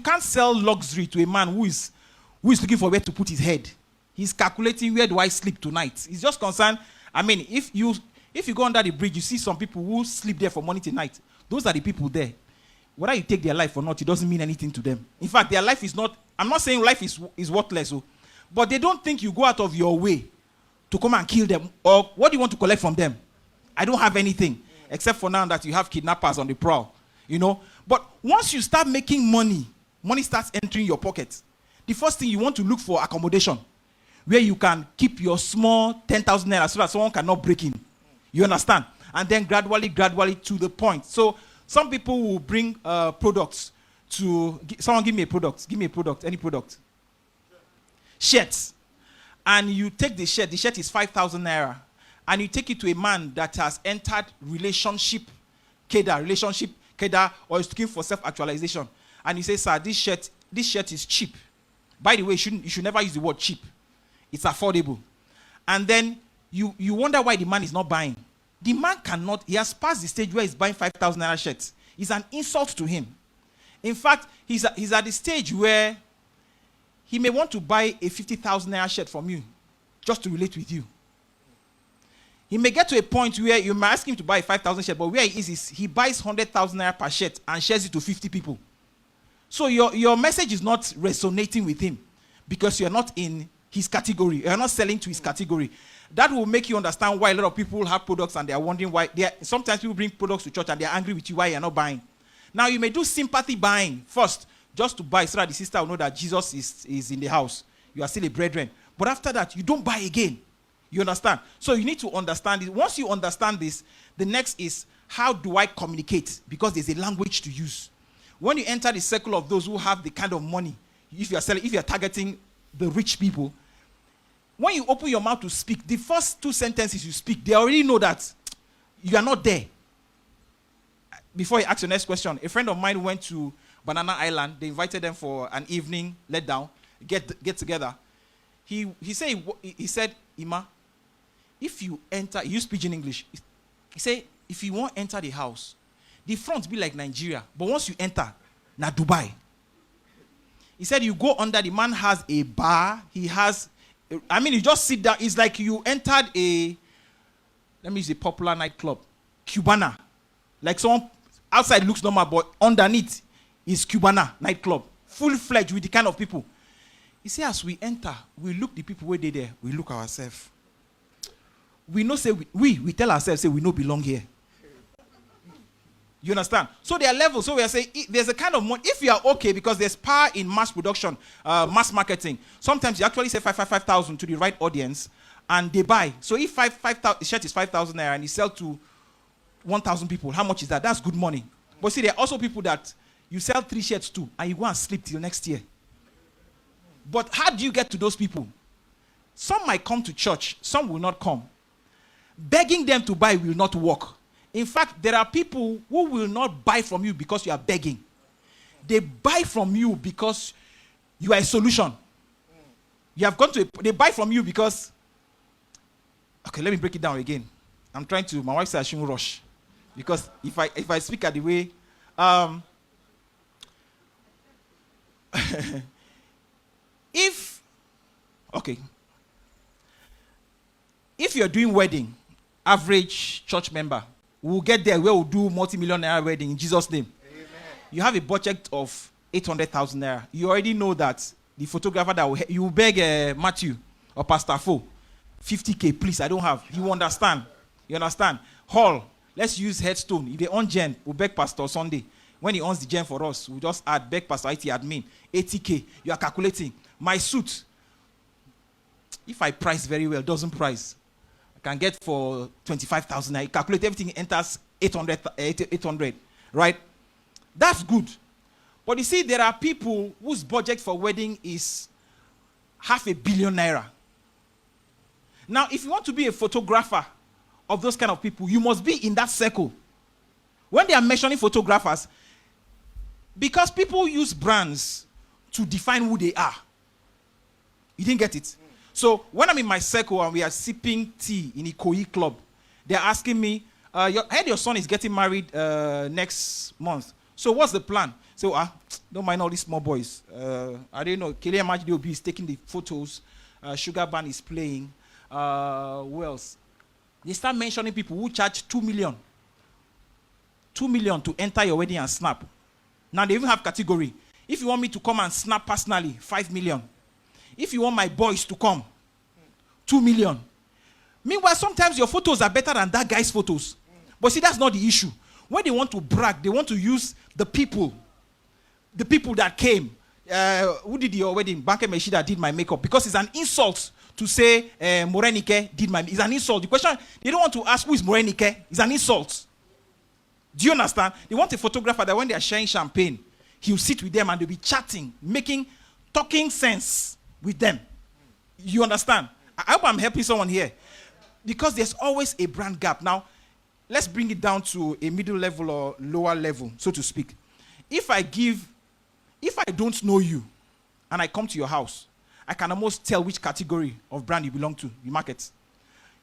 can't sell luxury to a man who is looking for where to put his head. He's calculating, where do I sleep tonight? He's just concerned. I mean, if you go under the bridge, you see some people who sleep there from morning to night. Those are the people there. Whether you take their life or not, it doesn't mean anything to them. In fact, their life is not, I'm not saying life is worthless, but they don't think you go out of your way to come and kill them. Or what do you want to collect from them? I don't have anything, except for now that you have kidnappers on the prowl, you know. But once you start making money starts entering your pocket. The first thing you want to look for accommodation, where you can keep your small 10,000 naira so that someone cannot break in. You understand? And then gradually to the point. So some people will bring products to, someone give me a product, any product. Shirts. And you take the shirt is 5,000 naira. And you take it to a man that has entered relationship cadre, or is looking for self-actualization. And you say, sir, this shirt is cheap. By the way, you should never use the word cheap. It's affordable. And then you wonder why the man is not buying. The man cannot, he has passed the stage where he's buying 5,000 naira shirts. It's an insult to him. In fact, he's at the stage where he may want to buy a 50,000 naira shirt from you just to relate with you. He may get to a point where you might ask him to buy a 5,000 shirt, but where he is he buys 100,000 naira per shirt and shares it to 50 people. So your message is not resonating with him because you're not in his category. You're not selling to his category. That will make you understand why a lot of people have products and they are wondering why. Sometimes people bring products to church and they're angry with you why you're not buying. Now you may do sympathy buying first, just to buy so that the sister will know that Jesus is in the house. You are still a brethren. But after that, you don't buy again. You understand? So you need to understand it. Once you understand this, the next is, how do I communicate? Because there's a language to use. When you enter the circle of those who have the kind of money, if you're targeting the rich people, when you open your mouth to speak, the first two sentences you speak, they already know that you are not there. Before you ask your next question, a friend of mine went to Banana Island. They invited them for an evening let down, get together. He said, Ima, if you enter, he used pidgin English. He said, if you want to enter the house, the front be like Nigeria, but once you enter, na Dubai. He said, you go under, the man has a bar, you just sit down, it's like you entered let me use a popular nightclub, Cubana. Like someone outside looks normal, but underneath is Cubana nightclub, full-fledged with the kind of people. He said, as we enter, we look the people where they there, we look ourselves. We know, say, we tell ourselves, say, we no belong here. You understand? So there are levels. So we are saying, there's a kind of money, if you are okay, because there's power in mass production, mass marketing. Sometimes you actually say 5,000 to the right audience, and they buy. So if 5,000, the shirt is 5,000 naira, and you sell to 1,000 people, how much is that? That's good money. But see, there are also people that you sell 3 shirts to, and you go and sleep till next year. But how do you get to those people? Some might come to church, some will not come. Begging them to buy will not work. In fact, there are people who will not buy from you because you are begging. They buy from you because you are a solution. You have gone to they buy from you because, okay, let me break it down again. I'm trying to, my wife says I shouldn't rush. Because if I speak at the way, if you're doing wedding, average church member, we'll get there where we'll do multi-million naira wedding in Jesus' name. Amen. You have a budget of 800,000 naira. You already know that the photographer that you beg Matthew or Pastor Fo, 50K, please, I don't have. You understand? Hall, let's use headstone. If they own gen, we'll beg Pastor Sunday. When he owns the gen for us, we'll just add beg Pastor IT admin, 80K. You are calculating. My suit, if I price very well, doesn't price, I can get for 25,000. I calculate everything, enters 800, right? That's good. But you see, there are people whose budget for wedding is 500 million naira. Now, if you want to be a photographer of those kind of people, you must be in that circle. When they are mentioning photographers, because people use brands to define who they are. You didn't get it? So when I'm in my circle and we are sipping tea in Ikoyi club, they're asking me, I heard your son is getting married next month. So what's the plan? So don't mind all these small boys. I don't know. Kylian Mbappé is taking the photos. Sugar Band is playing. Who else? They start mentioning people who charge 2 million. 2 million to enter your wedding and snap. Now they even have category. If you want me to come and snap personally, 5 million. If you want my boys to come, 2 million. Meanwhile, sometimes your photos are better than that guy's photos. But see, that's not the issue. When they want to brag, they want to use the people that came. Who did your wedding? Banke Meshida did my makeup. Because it's an insult to say Morenike did my makeup. It's an insult. The question, they don't want to ask who is Morenike. It's an insult. Do you understand? They want a photographer that when they are sharing champagne, he'll sit with them and they'll be chatting, talking sense with them. You understand? I hope I'm helping someone here. Because there's always a brand gap. Now, let's bring it down to a middle level or lower level, so to speak. If I don't know you, and I come to your house, I can almost tell which category of brand you belong to, the market.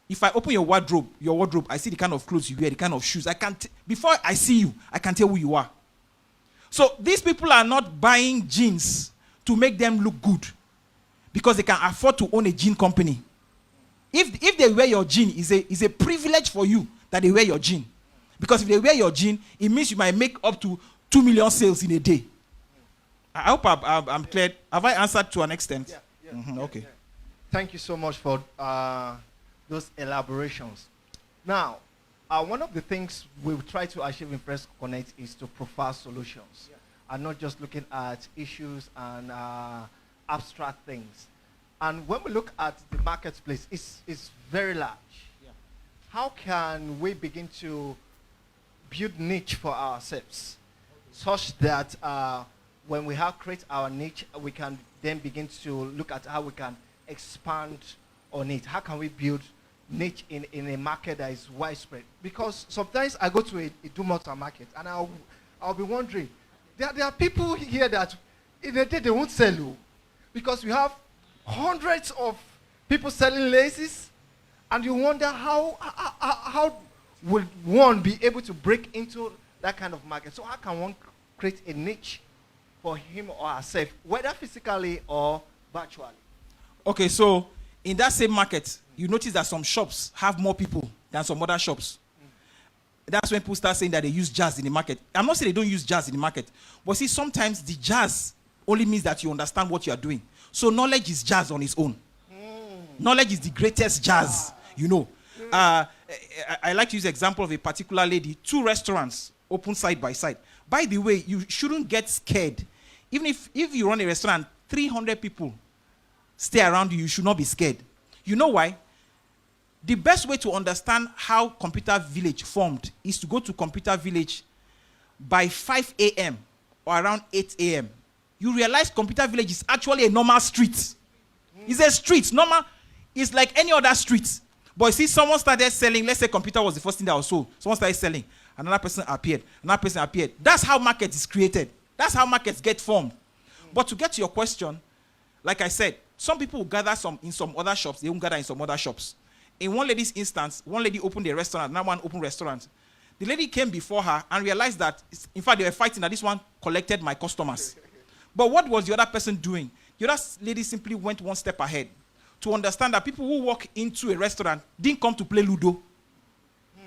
If I open your wardrobe, I see the kind of clothes you wear, the kind of shoes. Before I see you, I can tell who you are. So these people are not buying jeans to make them look good because they can afford to own a jean company. If they wear your jean, is a privilege for you that they wear your jean. Because if they wear your jean, it means you might make up to 2 million sales in a day. I hope I'm clear. Have I answered to an extent? Yeah. Mm-hmm, okay. Yeah. Thank you so much for those elaborations. Now, one of the things we try to achieve in Press Connect is to profile solutions, and not just looking at issues and abstract things. And when we look at the marketplace, it's very large. Yeah. How can we begin to build niche for ourselves, such that when we have create our niche, we can then begin to look at how we can expand on it. How can we build niche in a market that is widespread? Because sometimes I go to a Dumota market and I'll be wondering, there are people here that in a day they won't sell you, because we have hundreds of people selling laces, and you wonder how will one be able to break into that kind of market? So how can one create a niche for him or herself, whether physically or virtually? Okay, so in that same market, you notice that some shops have more people than some other shops. That's when people start saying that they use jazz in the market. I'm not saying they don't use jazz in the market, but see, sometimes the jazz only means that you understand what you are doing. So knowledge is jazz on its own. Knowledge is the greatest jazz, you know. I like to use the example of a particular lady. 2 restaurants open side by side. By the way, you shouldn't get scared. Even if you run a restaurant, 300 people stay around you, you should not be scared. You know why? The best way to understand how Computer Village formed is to go to Computer Village by 5 a.m. or around 8 a.m. You realize Computer Village is actually a normal street. It's a street, normal. It's like any other street. But you see, someone started selling. Let's say computer was the first thing that was sold. Someone started selling. Another person appeared. Another person appeared. That's how market is created. That's how markets get formed. But to get to your question, like I said, some people will gather in some other shops. They won't gather in some other shops. In one lady's instance, one lady opened a restaurant, another one opened a restaurant. The lady came before her and realized that, in fact, they were fighting that this one collected my customers. But what was the other person doing? The other lady simply went one step ahead to understand that people who walk into a restaurant didn't come to play Ludo.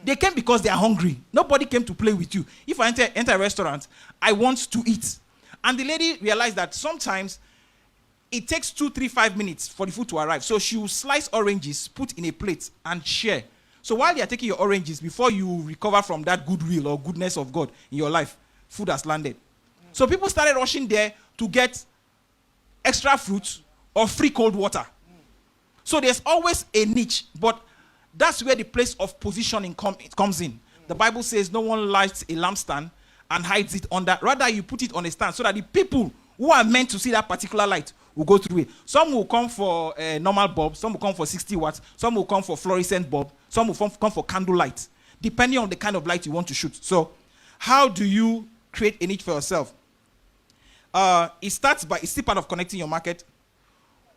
They came because they are hungry. Nobody came to play with you. If I enter a restaurant, I want to eat. And the lady realized that sometimes it takes 2, 3, 5 minutes for the food to arrive. So she will slice oranges, put in a plate, and share. So while they are taking your oranges, before you recover from that goodwill or goodness of God in your life, food has landed. So people started rushing there to get extra fruit or free cold water. So there's always a niche, but that's where the place of positioning comes in. The Bible says no one lights a lampstand and hides it under. Rather, you put it on a stand so that the people who are meant to see that particular light will go through it. Some will come for a normal bulb, some will come for 60 watts, some will come for fluorescent bulb, some will come for candle light, depending on the kind of light you want to shoot. So how do you create a niche for yourself? It's still part of connecting your market.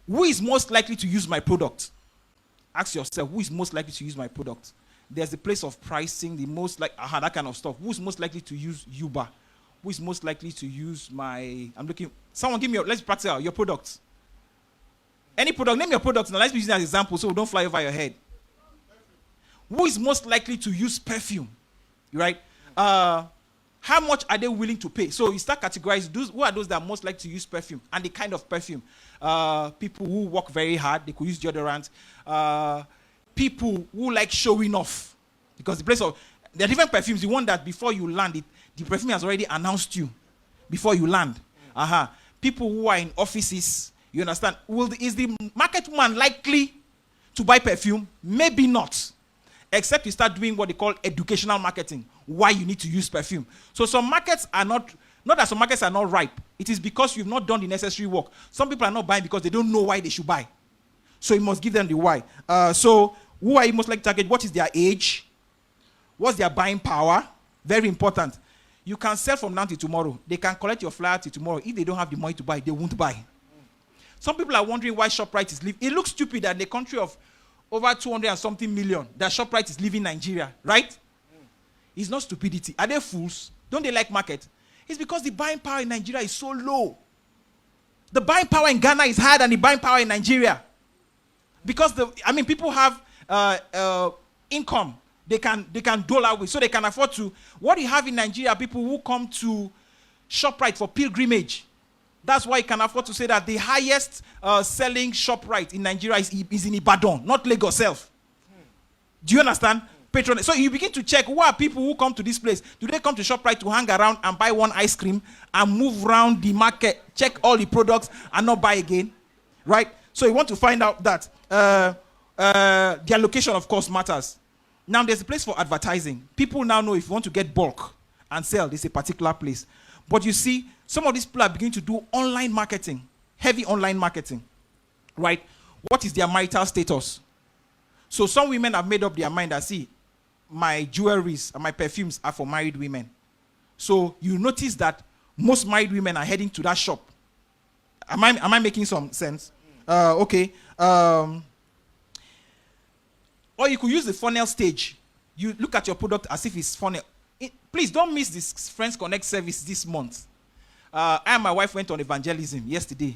Who is most likely to use my product? Ask yourself, who is most likely to use my product? There's the place of pricing, that kind of stuff. Who's most likely to use Uber who is most likely to use my, someone give me, let's practice out your products. Any product, name your product. Now let's use it as an example so we don't fly over your head. Who is most likely to use perfume? Right? How much are they willing to pay? So you start categorizing who are those that are most likely to use perfume and the kind of perfume. People who work very hard, they could use deodorant. People who like showing off. Because there are different perfumes. The one that before you land, the perfume has already announced you before you land. People who are in offices, you understand? Is the market woman likely to buy perfume? Maybe not. Except you start doing what they call educational marketing, why you need to use perfume. So some markets are not that some markets are not ripe. It is because you've not done the necessary work. Some people are not buying because they don't know why they should buy. So you must give them the why. So who are you most likely to target? What is their age? What's their buying power? Very important. You can sell from now till tomorrow. They can collect your flyer till tomorrow. If they don't have the money to buy, they won't buy. Some people are wondering why ShopRite is leaving. It looks stupid that in the country of over 200 and something million, that ShopRite is leaving Nigeria, right? It's not stupidity. Are they fools? Don't they like market? It's because the buying power in Nigeria is so low. The buying power in Ghana is higher than the buying power in Nigeria. Because people have income they can dole out with, so they can afford to. What you have in Nigeria, people who come to ShopRite for pilgrimage. That's why you can afford to say that the highest selling ShopRite in Nigeria is in Ibadan, not Lagos self. Do you understand? Patron. So you begin to check who are people who come to this place. Do they come to ShopRite to hang around and buy one ice cream and move around the market, check all the products and not buy again? Right? So you want to find out that their location, of course, matters. Now there's a place for advertising. People now know if you want to get bulk and sell, there's a particular place. But you see, some of these people are beginning to do online marketing, heavy online marketing, right? What is their marital status? So some women have made up their mind that, see, my jewelries and my perfumes are for married women. So you notice that most married women are heading to that shop. Am I making some sense? Okay. Or you could use the funnel stage. You look at your product as if it's funnel. Please don't miss this Friends Connect service this month. I and my wife went on evangelism yesterday,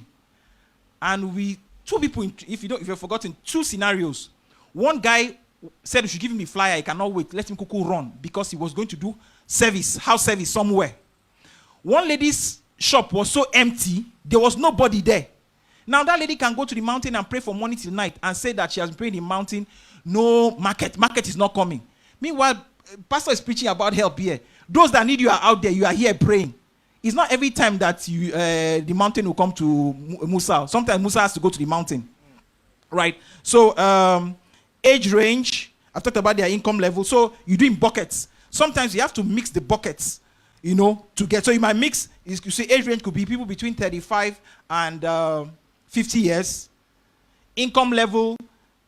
and two people, if you've forgotten, two scenarios. One guy said, "You should give him the flyer. He cannot wait. Let him cuckoo run," because he was going to do house service somewhere. One lady's shop was so empty, there was nobody there. Now that lady can go to the mountain and pray from morning till night and say that she has been praying in the mountain. No market is not coming. Meanwhile, pastor is preaching about help here. Those that need you are out there. You are here praying. It's not every time that the mountain will come to Musa. Sometimes Musa has to go to the mountain, right? So age range. I've talked about their income level. So you do in buckets. Sometimes you have to mix the buckets, to get. So you might mix. You see, age range could be people between 35 and 50 years. Income level.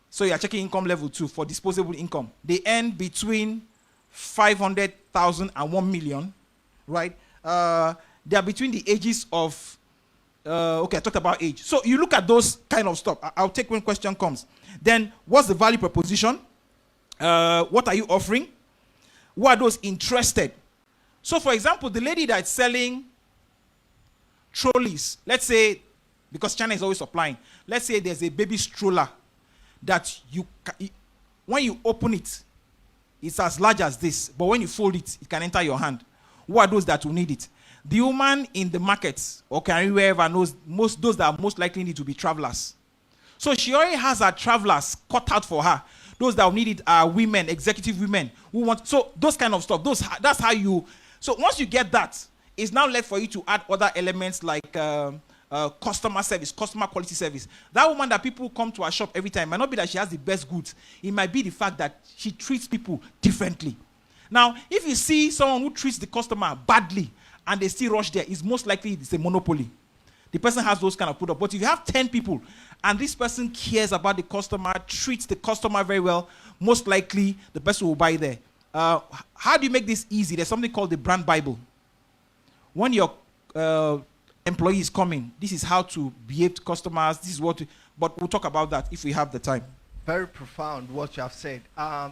So you are checking income level too for disposable income. They earn between 500,000 and 1 million, right? They are between the ages of, I talked about age. So you look at those kind of stuff. I'll take when question comes. Then what's the value proposition? What are you offering? Who are those interested? So for example, the lady that's selling trolleys, let's say, because China is always supplying, let's say there's a baby stroller that when you open it, it's as large as this, but when you fold it, it can enter your hand. Who are those that will need it? The woman in the markets or wherever knows those that are most likely need to be travelers. So she already has her travelers cut out for her. Those that will need it are women, executive women who want. So those kind of stuff. That's how you. So once you get that, it's now left for you to add other elements like customer service, customer quality service. That woman that people come to her shop every time might not be that she has the best goods. It might be the fact that she treats people differently. Now, if you see someone who treats the customer badly and they still rush there, it's most likely it's a monopoly. The person has those kind of products. But if you have 10 people and this person cares about the customer, treats the customer very well, most likely the person will buy there. How do you make this easy? There's something called the brand Bible. When your employee is coming, this is how to behave to customers. This is what. But we'll talk about that if we have the time. Very profound what you have said. I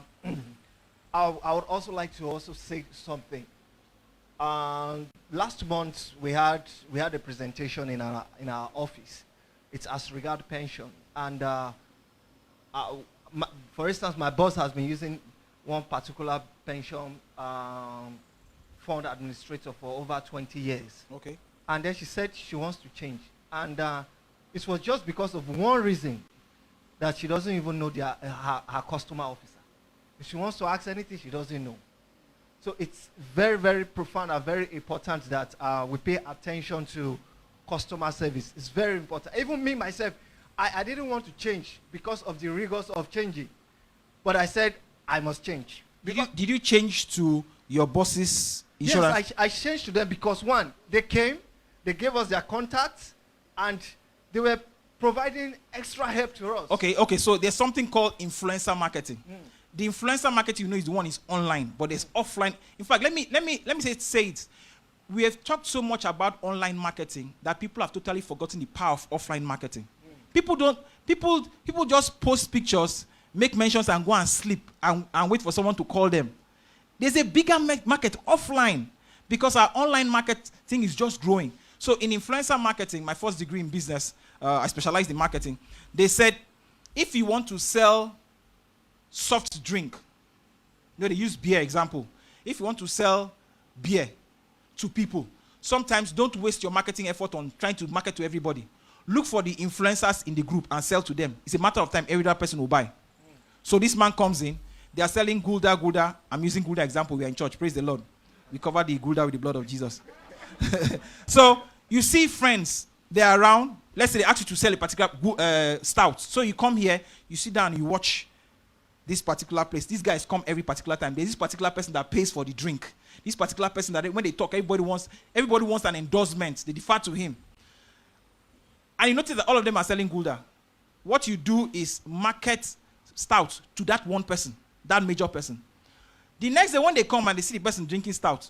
would also like to say something. Last month we had a presentation in our office. It's as regard pension, and for instance, my boss has been using one particular pension fund administrator for over 20 years. Okay. And then she said she wants to change, and it was just because of one reason, that she doesn't even know her customer officer. If she wants to ask anything, she doesn't know. So it's very, very profound and very important that we pay attention to customer service. It's very important. Even me, myself, I didn't want to change because of the rigors of changing. But I said, I must change. Did you change to your boss's insurance? Yes, I changed to them because, one, they came, they gave us their contacts, and they were providing extra help to us. Okay, so there's something called influencer marketing. The influencer marketing, is the one is online, but there's offline. In fact, let me say it. We have talked so much about online marketing that people have totally forgotten the power of offline marketing. People just post pictures, make mentions, and go and sleep and wait for someone to call them. There's a bigger market offline because our online marketing is just growing. So in influencer marketing, my first degree in business, I specialized in marketing. They said, if you want to sell soft drink, they use beer example. If you want to sell beer to people, sometimes don't waste your marketing effort on trying to market to everybody. Look for the influencers in the group and sell to them. It's a matter of time every other person will buy. So this man comes in, they are selling Gulda. I'm using Gulda example. We are in church. Praise the Lord. We cover the Gulda with the blood of Jesus. So you see friends, they're around. Let's say they ask you to sell a particular stout. So you come here, you sit down, you watch this particular place. These guys come every particular time. There's this particular person that pays for the drink. This particular person that when they talk, everybody wants an endorsement. They defer to him. And you notice that all of them are selling Gulda. What you do is market stout to that one person, that major person. The next day when they come and they see the person drinking stout,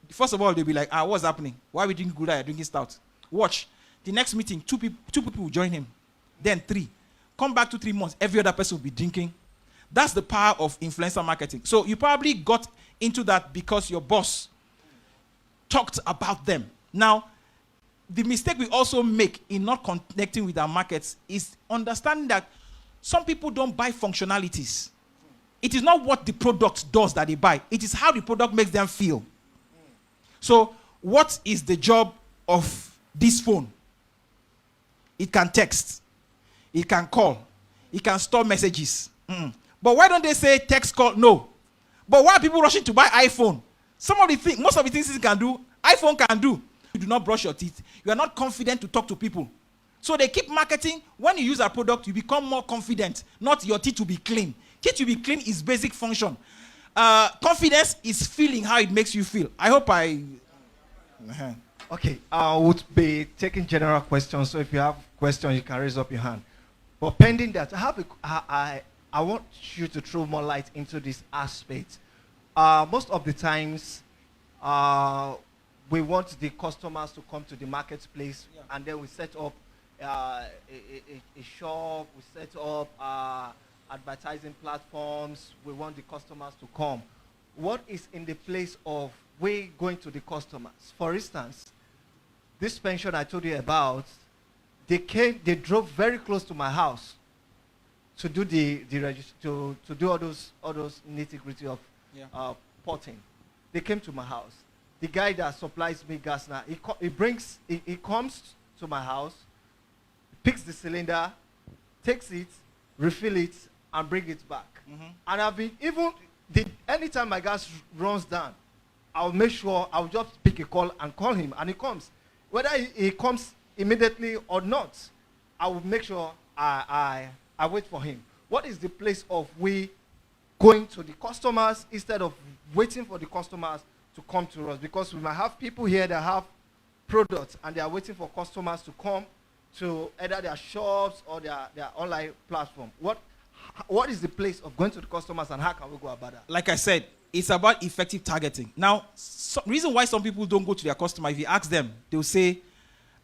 first of all, they'll be like, what's happening? Why are we drinking Gulda? You're drinking stout. Watch. The next meeting, two people will join him. Then 3. Come back to 3 months, every other person will be drinking. That's the power of influencer marketing. So you probably got into that because your boss talked about them. Now, the mistake we also make in not connecting with our markets is understanding that some people don't buy functionalities. It is not what the product does that they buy. It is how the product makes them feel. So what is the job of this phone? It can text. It can call. It can store messages. But why don't they say text, call? No. But why are people rushing to buy iPhone? Most of the things it can do, iPhone can do. You do not brush your teeth. You are not confident to talk to people. So they keep marketing. When you use a product, you become more confident. Not your teeth to be clean. Teeth to be clean is basic function. Confidence is feeling how it makes you feel. I hope Okay, I would be taking general questions. So if you have questions, you can raise up your hand. But pending that, I want you to throw more light into this aspect. Most of the times, we want the customers to come to the marketplace, and then we set up a shop, we set up advertising platforms. We want the customers to come. What is in the place of we going to the customers? For instance, this pension I told you about, they drove very close to my house to do to do all those nitty-gritty of potting. They came to my house. The guy that supplies me gas now, he comes to my house, picks the cylinder, takes it, refill it, and bring it back. And I've been anytime my gas runs down, I'll make sure I'll just pick a call and call him, and he comes. Whether he comes immediately or not, I will make sure I wait for him. What is the place of we going to the customers instead of waiting for the customers to come to us? Because we might have people here that have products and they are waiting for customers to come to either their shops or their online platform. What is the place of going to the customers, and how can we go about that? Like I said, it's about effective targeting. Now, reason why some people don't go to their customer, if you ask them, they'll say,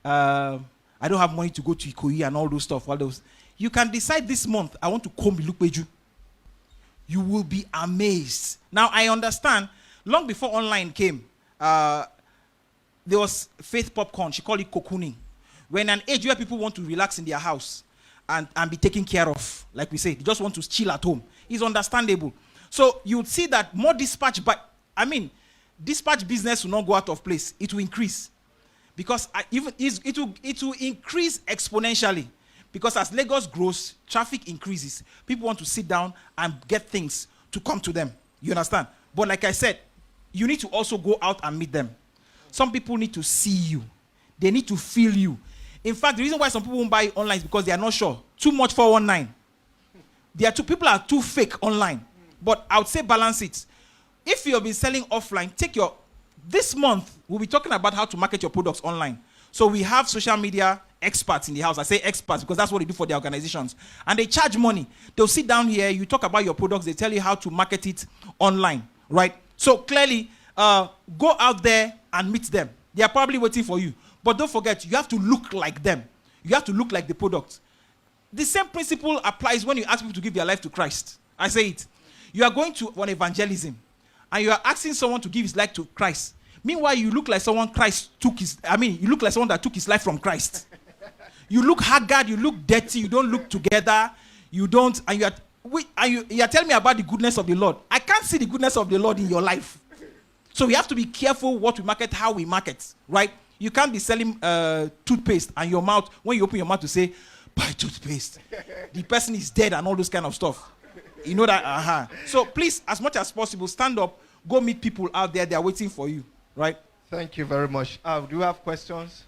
I don't have money to go to Ikoyi and all those stuff. You can decide this month, I want to come Ilupeju. You will be amazed. Now, I understand, long before online came, there was Faith Popcorn. She called it cocooning. When an age where people want to relax in their house and be taken care of, like we say, they just want to chill at home. It's understandable. So you would see that more dispatch, dispatch business will not go out of place. It will increase. Because it will increase exponentially. Because as Lagos grows, traffic increases. People want to sit down and get things to come to them. You understand? But like I said, you need to also go out and meet them. Some people need to see you. They need to feel you. In fact, the reason why some people won't buy online is because they are not sure. Too much 419. People are too fake online. But I would say balance it. If you've been selling offline, this month, we'll be talking about how to market your products online. So we have social media experts in the house. I say experts because that's what they do for their organizations. And they charge money. They'll sit down here, you talk about your products, they tell you how to market it online, right? So clearly, go out there and meet them. They are probably waiting for you. But don't forget, you have to look like them. You have to look like the product. The same principle applies when you ask people to give their life to Christ. I say it. You are going to an evangelism, and you are asking someone to give his life to Christ. Meanwhile, you look like someone you look like someone that took his life from Christ. You look haggard, you look dirty, you don't look together, you are telling me about the goodness of the Lord. I can't see the goodness of the Lord in your life. So we have to be careful what we market, how we market, right? You can't be selling toothpaste and your mouth, when you open your mouth to say, buy toothpaste. The person is dead and all those kind of stuff. You know that? So please, as much as possible, stand up, go meet people out there. They are waiting for you, right? Thank you very much. Do you have questions?